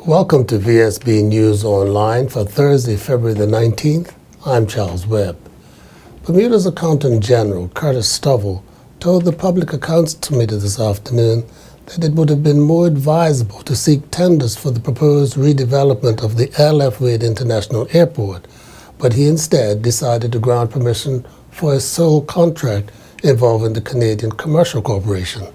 Welcome to Vsb News Online for Thursday, February the 19th. I'm Charles Webb. Bermuda's Accountant General, Curtis Stovall, told the Public Accounts Committee this afternoon that it would have been more advisable to seek tenders for the proposed redevelopment of the LF Wade International Airport, but he instead decided to grant permission for a sole contract involving the Canadian Commercial Corporation.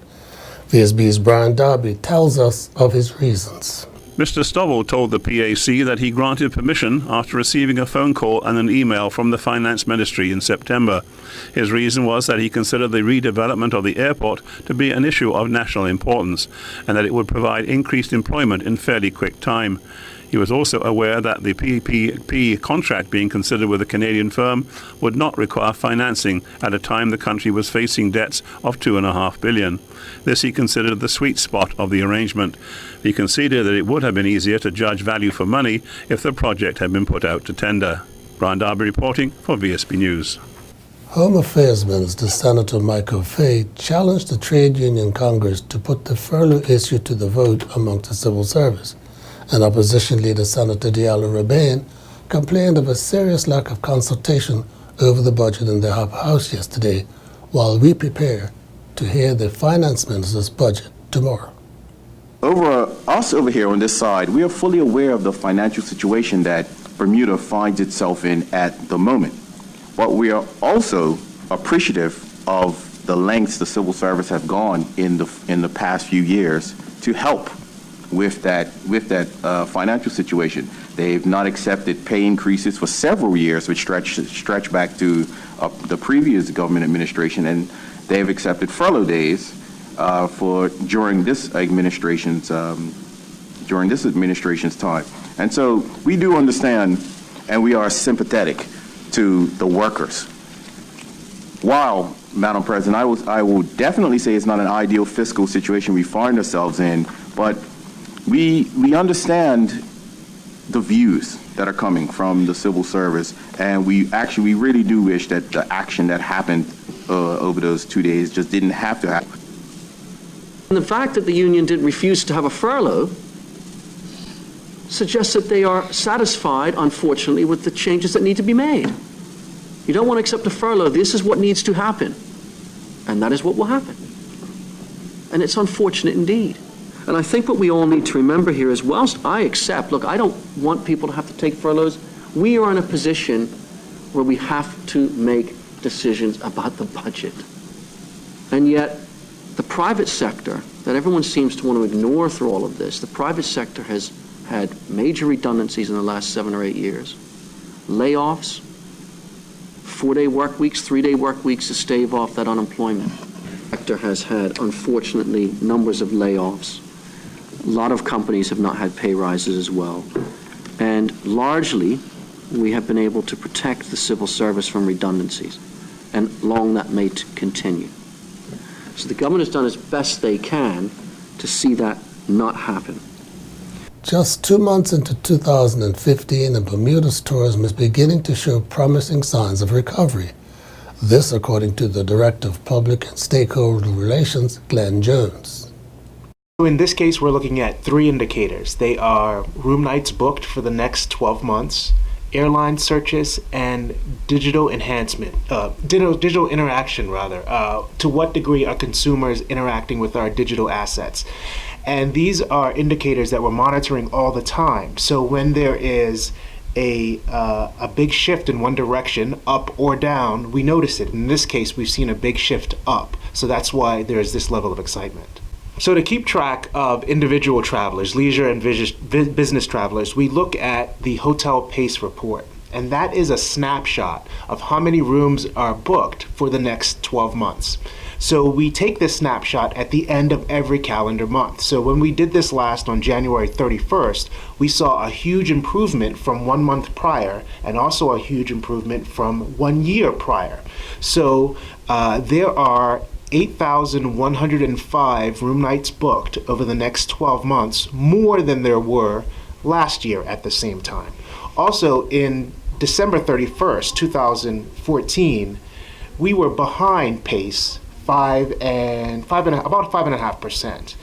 VSB's Brian Darby tells us of his reasons. Mr. Stovall told the PAC that he granted permission after receiving a phone call and an email from the Finance Ministry in September. His reason was that he considered the redevelopment of the airport to be an issue of national importance and that it would provide increased employment in fairly quick time. He was also aware that the PPP contract being considered with a Canadian firm would not require financing at a time the country was facing debts of $2.5 billion. This he considered the sweet spot of the arrangement. He conceded that it would have been easier to judge value for money if the project had been put out to tender. Brian Darby reporting for VSB News. Home Affairs Minister Senator Michael Fay challenged the Trade Union Congress to put the furlough issue to the vote amongst the civil service. And opposition leader Senator Diallo Rabane complained of a serious lack of consultation over the budget in the Upper House yesterday, while we prepare to hear the Finance Minister's budget tomorrow. Us over here on this side, we are fully aware of the financial situation that Bermuda finds itself in at the moment. But we are also appreciative of the lengths the civil service have gone in the past few years to help with that financial situation. They've not accepted pay increases for several years, which stretch back to the previous government administration, and they've accepted furlough days during this administration's time. And so we do understand, and we are sympathetic to the workers. While, Madam President, I will definitely say it's not an ideal fiscal situation we find ourselves in, but we understand the views that are coming from the civil service, and we really do wish that the action that happened over those 2 days just didn't have to happen. And the fact that the union did refuse to have a furlough suggests that they are satisfied, unfortunately, with the changes that need to be made. You don't want to accept a furlough. This is what needs to happen. And that is what will happen. And it's unfortunate indeed. And I think what we all need to remember here is, whilst I accept, look, I don't want people to have to take furloughs, we are in a position where we have to make decisions about the budget. And yet, the private sector, that everyone seems to want to ignore through all of this, the private sector has had major redundancies in the last 7 or 8 years. Layoffs, 4-day work weeks, 3-day work weeks to stave off that unemployment. The sector has had, unfortunately, numbers of layoffs. A lot of companies have not had pay rises as well. And largely, we have been able to protect the civil service from redundancies. And long that may continue. So the government has done as best they can to see that not happen. Just 2 months into 2015, and Bermuda's tourism is beginning to show promising signs of recovery. This according to the Director of Public and Stakeholder Relations, Glenn Jones. In this case, we're looking at 3 indicators. They are room nights booked for the next 12 months, airline searches, and digital enhancement, digital interaction rather. To what degree are consumers interacting with our digital assets? And these are indicators that we're monitoring all the time. So when there is a big shift in one direction, up or down, we notice it. In this case, we've seen a big shift up. So that's why there is this level of excitement. So to keep track of individual travelers, leisure and business travelers, we look at the Hotel Pace Report. And that is a snapshot of how many rooms are booked for the next 12 months. So we take this snapshot at the end of every calendar month. So when we did this last on January 31st, we saw a huge improvement from 1 month prior, and also a huge improvement from 1 year prior. So there are 8,105 room nights booked over the next 12 months, more than there were last year at the same time. Also, in December 31st, 2014, we were behind pace about 5.5%.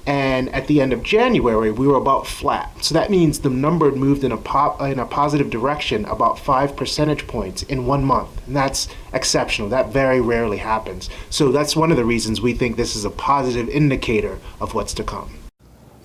And at the end of January, we were about flat. So that means the number moved in a positive direction about 5 percentage points in 1 month. And that's exceptional. That very rarely happens. So that's one of the reasons we think this is a positive indicator of what's to come.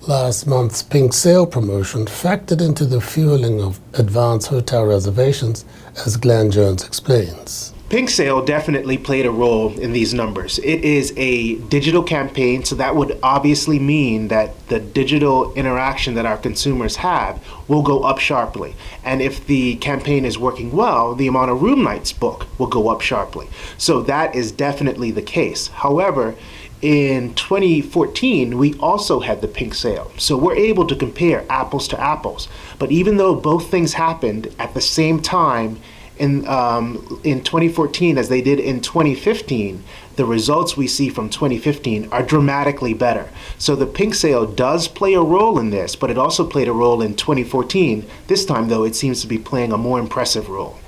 Last month's pink sale promotion factored into the fueling of advanced hotel reservations, as Glenn Jones explains. Pink Sale definitely played a role in these numbers. It is a digital campaign, so that would obviously mean that the digital interaction that our consumers have will go up sharply. And if the campaign is working well, the amount of room nights booked will go up sharply. So that is definitely the case. However, in 2014, we also had the Pink Sale. So we're able to compare apples to apples. But even though both things happened at the same time in 2014 as they did in 2015, the results we see from 2015 are dramatically better. So the Pink Sale does play a role in this, but it also played a role in 2014. This time, though, it seems to be playing a more impressive role.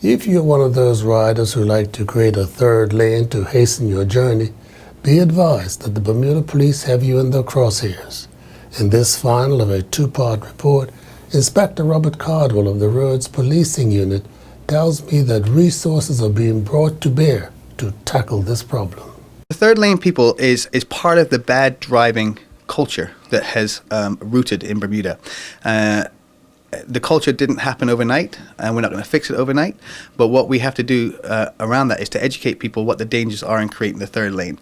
If you're one of those riders who like to create a third lane to hasten your journey, be advised that the Bermuda police have you in their crosshairs. In this final of a two-part report, Inspector Robert Cardwell of the Roads Policing Unit tells me that resources are being brought to bear to tackle this problem. The third lane people is part of the bad driving culture that has rooted in Bermuda. The culture didn't happen overnight, and we're not going to fix it overnight. But what we have to do around that is to educate people what the dangers are in creating the third lane.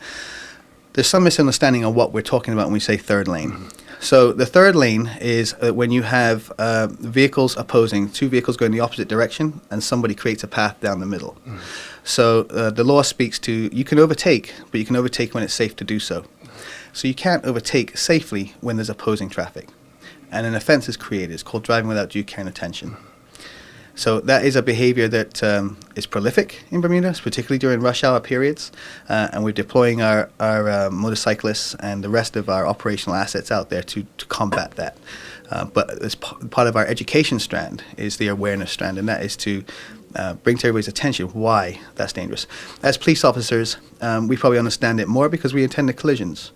There's some misunderstanding on what we're talking about when we say third lane. So the third lane is when you have vehicles opposing, two vehicles going the opposite direction, and somebody creates a path down the middle. So the law speaks to, you can overtake, but you can overtake when it's safe to do so. So you can't overtake safely when there's opposing traffic. And an offense is created. It's called driving without due care and attention. So that is a behavior that is prolific in Bermuda, particularly during rush hour periods. And we're deploying our motorcyclists and the rest of our operational assets out there to combat that. But as part of our education strand is the awareness strand, and that is to bring to everybody's attention why that's dangerous. As police officers, we probably understand it more because we attend to collisions.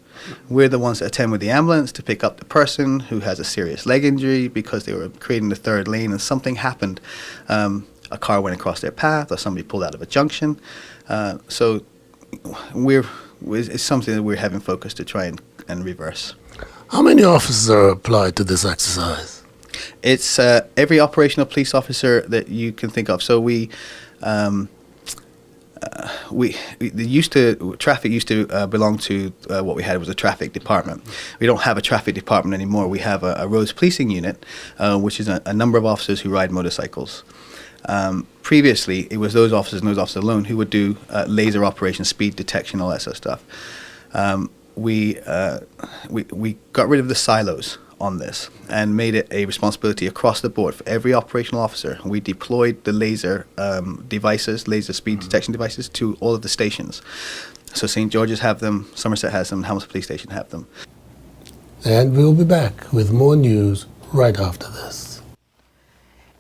We're the ones that attend with the ambulance to pick up the person who has a serious leg injury because they were creating the third lane and something happened. A car went across their path or somebody pulled out of a junction. So it's something that we're having focus to try and reverse. How many officers are applied to this exercise? It's every operational police officer that you can think of. So traffic used to belong to what we had was a traffic department. We don't have a traffic department anymore. We have a roads policing unit, which is a number of officers who ride motorcycles. Previously, it was those officers and those officers alone who would do laser operations, speed detection, all that sort of stuff. We got rid of the silos on this and made it a responsibility across the board for every operational officer. We deployed the laser devices, laser speed detection devices, to all of the stations. So St. George's have them, Somerset has them, Hamilton Police Station have them. And we'll be back with more news right after this.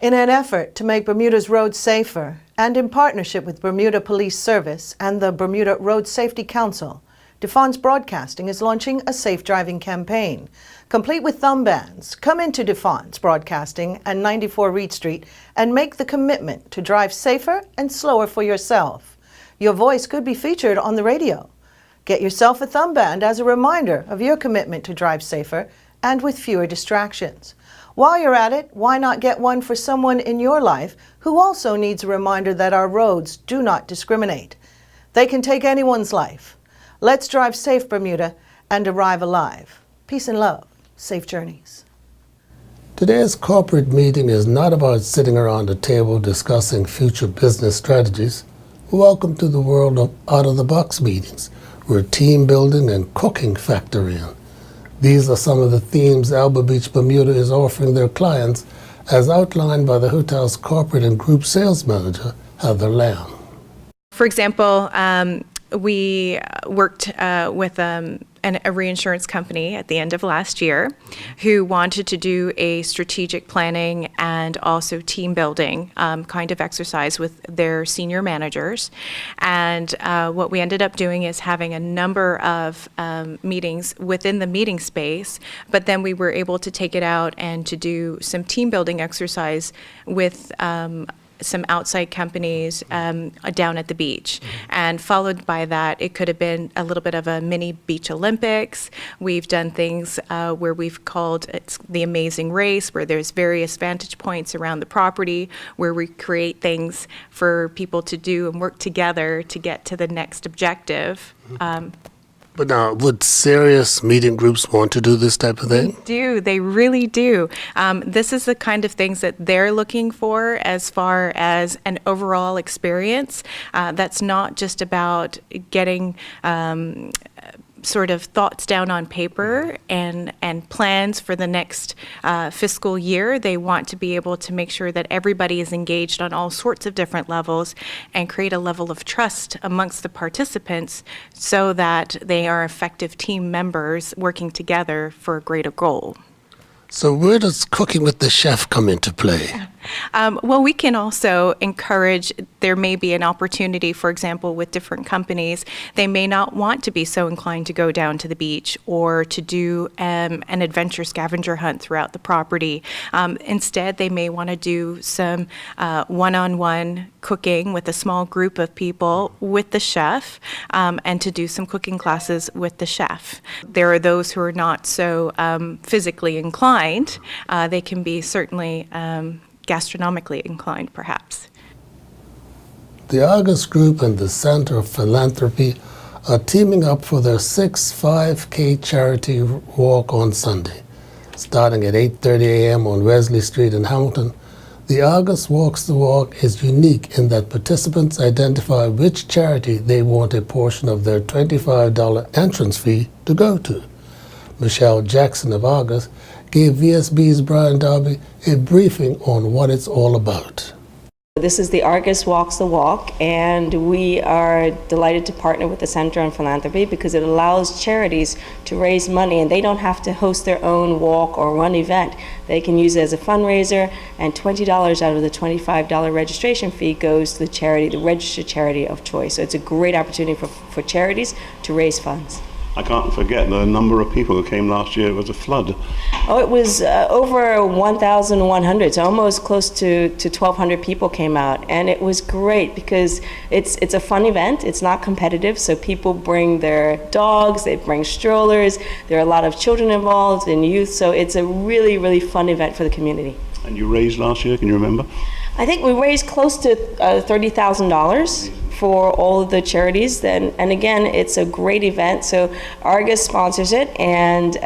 In an effort to make Bermuda's roads safer, and in partnership with Bermuda Police Service and the Bermuda Road Safety Council, Defense Broadcasting is launching a safe driving campaign. Complete with thumb bands, come into Defense Broadcasting and 94 Reed Street and make the commitment to drive safer and slower for yourself. Your voice could be featured on the radio. Get yourself a thumb band as a reminder of your commitment to drive safer and with fewer distractions. While you're at it, why not get one for someone in your life who also needs a reminder that our roads do not discriminate. They can take anyone's life. Let's drive safe, Bermuda, and arrive alive. Peace and love. Safe journeys. Today's corporate meeting is not about sitting around a table discussing future business strategies. Welcome to the world of out-of-the-box meetings, where team building and cooking factor in. These are some of the themes Alba Beach Bermuda is offering their clients, as outlined by the hotel's corporate and group sales manager, Heather Lamb. For example, we worked with a reinsurance company at the end of last year who wanted to do a strategic planning and also team building kind of exercise with their senior managers. And what we ended up doing is having a number of meetings within the meeting space, but then we were able to take it out and to do some team building exercise with some outside companies down at the beach. And followed by that, it could have been a little bit of a mini beach Olympics. We've done things where we've called it's the Amazing Race, where there's various vantage points around the property, where we create things for people to do and work together to get to the next objective. But now, would serious meeting groups want to do this type of thing? They really do. This is the kind of things that they're looking for as far as an overall experience. That's not just about getting sort of thoughts down on paper and plans for the next fiscal year. They want to be able to make sure that everybody is engaged on all sorts of different levels and create a level of trust amongst the participants so that they are effective team members working together for a greater goal. So where does cooking with the chef come into play? Well, we can also encourage, there may be an opportunity, for example, with different companies, they may not want to be so inclined to go down to the beach or to do an adventure scavenger hunt throughout the property. Instead, they may want to do some one-on-one cooking with a small group of people with the chef and to do some cooking classes with the chef. There are those who are not so physically inclined. They can be certainly gastronomically inclined, perhaps. The Argus Group and the Center of Philanthropy are teaming up for their 6th 5K charity walk on Sunday. Starting at 8:30 a.m. on Wesley Street in Hamilton, the Argus Walks the Walk is unique in that participants identify which charity they want a portion of their $25 entrance fee to go to. Michelle Jackson of Argus gave VSB's Brian Darby a briefing on what it's all about. This is the Argus Walks the Walk, and we are delighted to partner with the Center on Philanthropy because it allows charities to raise money, and they don't have to host their own walk or run event. They can use it as a fundraiser, and $20 out of the $25 registration fee goes to the charity, the registered charity of choice. So it's a great opportunity for charities to raise funds. I can't forget the number of people who came last year. It was a flood. Oh, it was over 1,100, so almost close to 1,200 people came out, and it was great because it's a fun event. It's not competitive, so people bring their dogs, they bring strollers. There are a lot of children involved and youth, so it's a really, really fun event for the community. And you raised last year, can you remember? I think we raised close to $30,000 for all of the charities. And again, it's a great event. So Argus sponsors it, and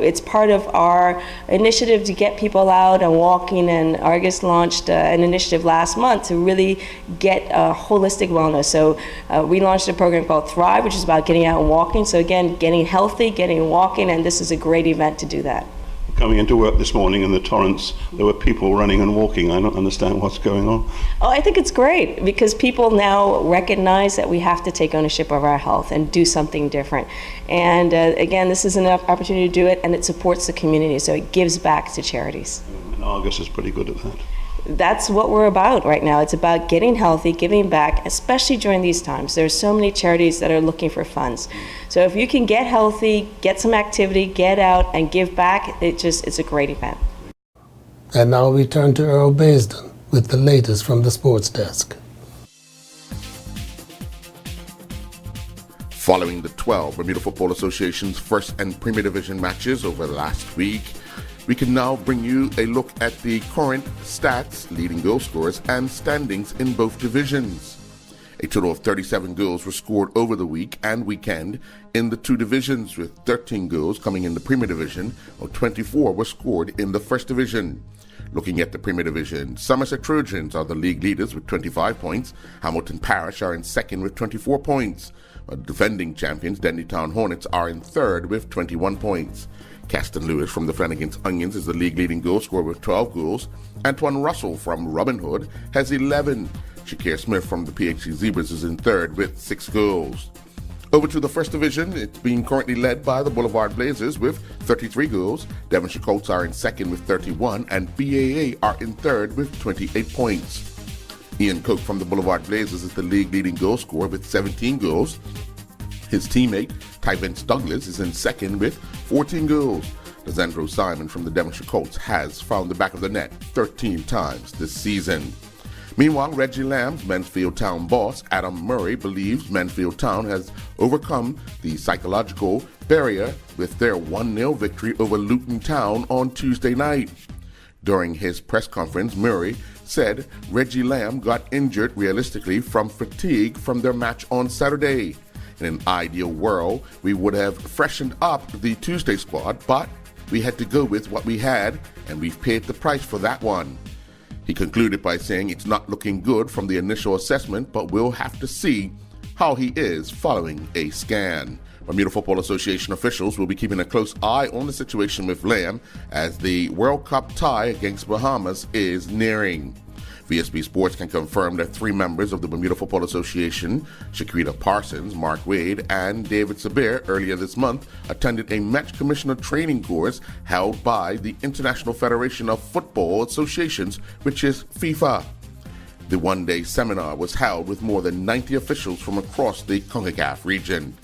it's part of our initiative to get people out and walking. And Argus launched an initiative last month to really get holistic wellness. So we launched a program called Thrive, which is about getting out and walking. So again, getting healthy, getting walking, and this is a great event to do that. Coming into work this morning in the Torrance, there were people running and walking. I don't understand what's going on. Oh, I think it's great because people now recognize that we have to take ownership of our health and do something different. And again, this is an opportunity to do it, and it supports the community, so it gives back to charities. And Argus is pretty good at that. That's what we're about right now. It's about getting healthy, giving back, especially during these times. There's so many charities that are looking for funds. So if you can get healthy, get some activity, get out and give back, it's a great event. And now we turn to Earl Baisden with the latest from the sports desk. Following the 12 Bermuda Football Association's first and Premier Division matches over the last week, we can now bring you a look at the current stats, leading goal scorers, and standings in both divisions. A total of 37 goals were scored over the week and weekend in the two divisions, with 13 goals coming in the Premier Division, while 24 were scored in the First Division. Looking at the Premier Division, Somerset Trojans are the league leaders with 25 points. Hamilton Parish are in second with 24 points. The defending champions, Dendy Town Hornets, are in third with 21 points. Caston Lewis from the Flanagan's Onions is the league leading goal scorer with 12 goals. Antoine Russell from Robin Hood has 11. Shakir Smith from the PHC Zebras is in third with 6 goals. Over to the First Division, it's being currently led by the Boulevard Blazers with 33 goals. Devonshire Colts are in second with 31, and BAA are in third with 28 points. Ian Cook from the Boulevard Blazers is the league leading goal scorer with 17 goals. His teammate, Tyvence Douglas, is in second with 14 goals. Lizandro Simon from the Devonshire Colts has found the back of the net 13 times this season. Meanwhile, Reggie Lamb's Mansfield Town boss, Adam Murray, believes Mansfield Town has overcome the psychological barrier with their 1-0 victory over Luton Town on Tuesday night. During his press conference, Murray said Reggie Lamb got injured realistically from fatigue from their match on Saturday. In an ideal world, we would have freshened up the Tuesday squad, but we had to go with what we had, and we've paid the price for that one. He concluded by saying it's not looking good from the initial assessment, but we'll have to see how he is following a scan. Bermuda Football Association officials will be keeping a close eye on the situation with Lamb as the World Cup tie against Bahamas is nearing. VSB Sports can confirm that 3 members of the Bermuda Football Association, Shaquita Parsons, Mark Wade, and David Sabir, earlier this month attended a match commissioner training course held by the International Federation of Football Associations, which is FIFA. The one-day seminar was held with more than 90 officials from across the CONCACAF region.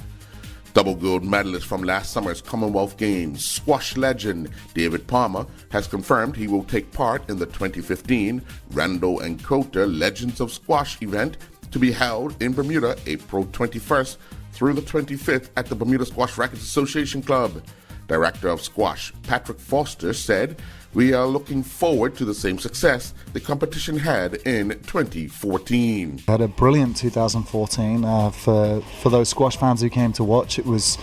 Double gold medalist from last summer's Commonwealth Games, squash legend David Palmer has confirmed he will take part in the 2015 Randall and Coulter Legends of Squash event to be held in Bermuda April 21st through the 25th at the Bermuda Squash Rackets Association Club. Director of Squash Patrick Foster said, "We are looking forward to the same success the competition had in 2014. I had a brilliant 2014 for those squash fans who came to watch. It's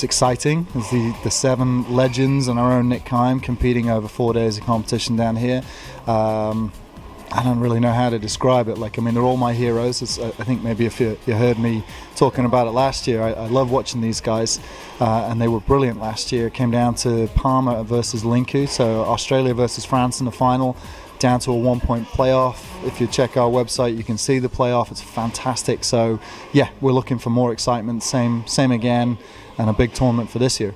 exciting. It's the 7 legends and our own Nick Kime competing over 4 days of competition down here. I don't really know how to describe it. They're all my heroes. I think maybe if you heard me talking about it last year, I love watching these guys, and they were brilliant last year. It came down to Palmer versus Linku, so Australia versus France in the final, down to a 1-point playoff. If you check our website, you can see the playoff. It's fantastic. So yeah, we're looking for more excitement, same again, and a big tournament for this year.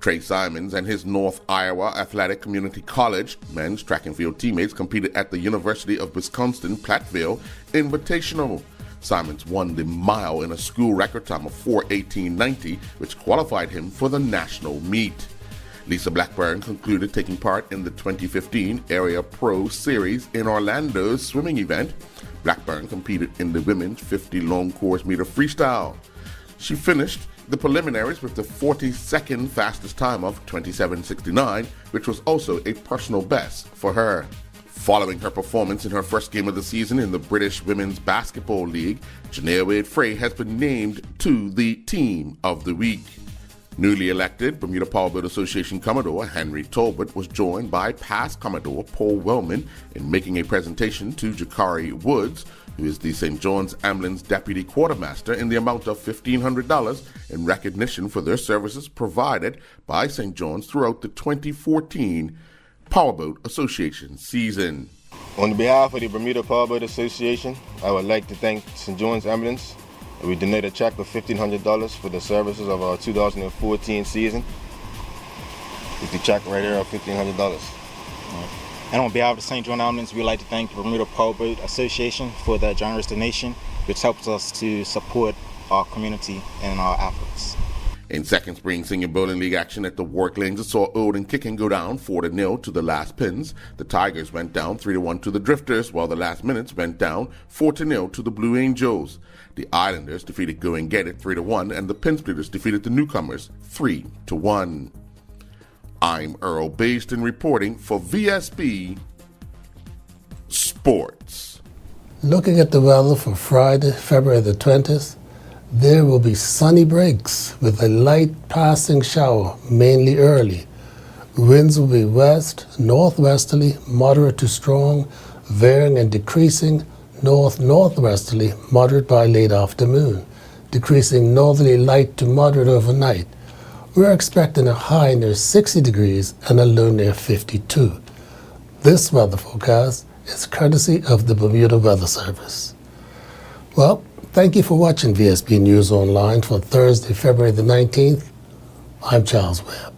Trey Simons and his North Iowa Athletic Community College men's track and field teammates competed at the University of Wisconsin-Platteville Invitational. Simons won the mile in a school record time of 4:18.90, which qualified him for the national meet. Lisa Blackburn concluded taking part in the 2015 Area Pro Series in Orlando's swimming event. Blackburn competed in the women's 50 long course meter freestyle. She finished the preliminaries with the 42nd fastest time of 27:69, which was also a personal best for her. Following her performance in her first game of the season in the British Women's Basketball League, Janaea Wade-Frey has been named to the Team of the Week. Newly elected Bermuda Powerboat Association Commodore Henry Talbot was joined by past Commodore Paul Wellman in making a presentation to Jakari Woods, who is the St. John's Ambulance Deputy Quartermaster, in the amount of $1,500 in recognition for their services provided by St. John's throughout the 2014 Powerboat Association season. On behalf of the Bermuda Powerboat Association, I would like to thank St. John's Ambulance. We donate a check of $1,500 for the services of our 2014 season. With the check right here of $1,500. And on behalf of the St. John Ambulance, we'd like to thank the Bermuda Powerboat Association for their generous donation, which helps us to support our community and our efforts. In second spring senior bowling league action at the Warwick Lanes, it saw Old and Kicking go down 4-0 to the last pins. The Tigers went down 3-1 to the Drifters, while the last minutes went down 4-0 to the Blue Angels. The Islanders defeated Go and Get It 3-1, and the Pin Splitters defeated the Newcomers 3-1. I'm Earl Baston reporting for VSB Sports. Looking at the weather for Friday, February the 20th, there will be sunny breaks with a light passing shower, mainly early. Winds will be west, northwesterly, moderate to strong, varying and decreasing north-northwesterly, moderate by late afternoon, decreasing northerly light to moderate overnight. We're expecting a high near 60 degrees and a low near 52. This weather forecast is courtesy of the Bermuda Weather Service. Well, Thank you for watching VSB News Online for Thursday, February the 19th. I'm Charles Webb.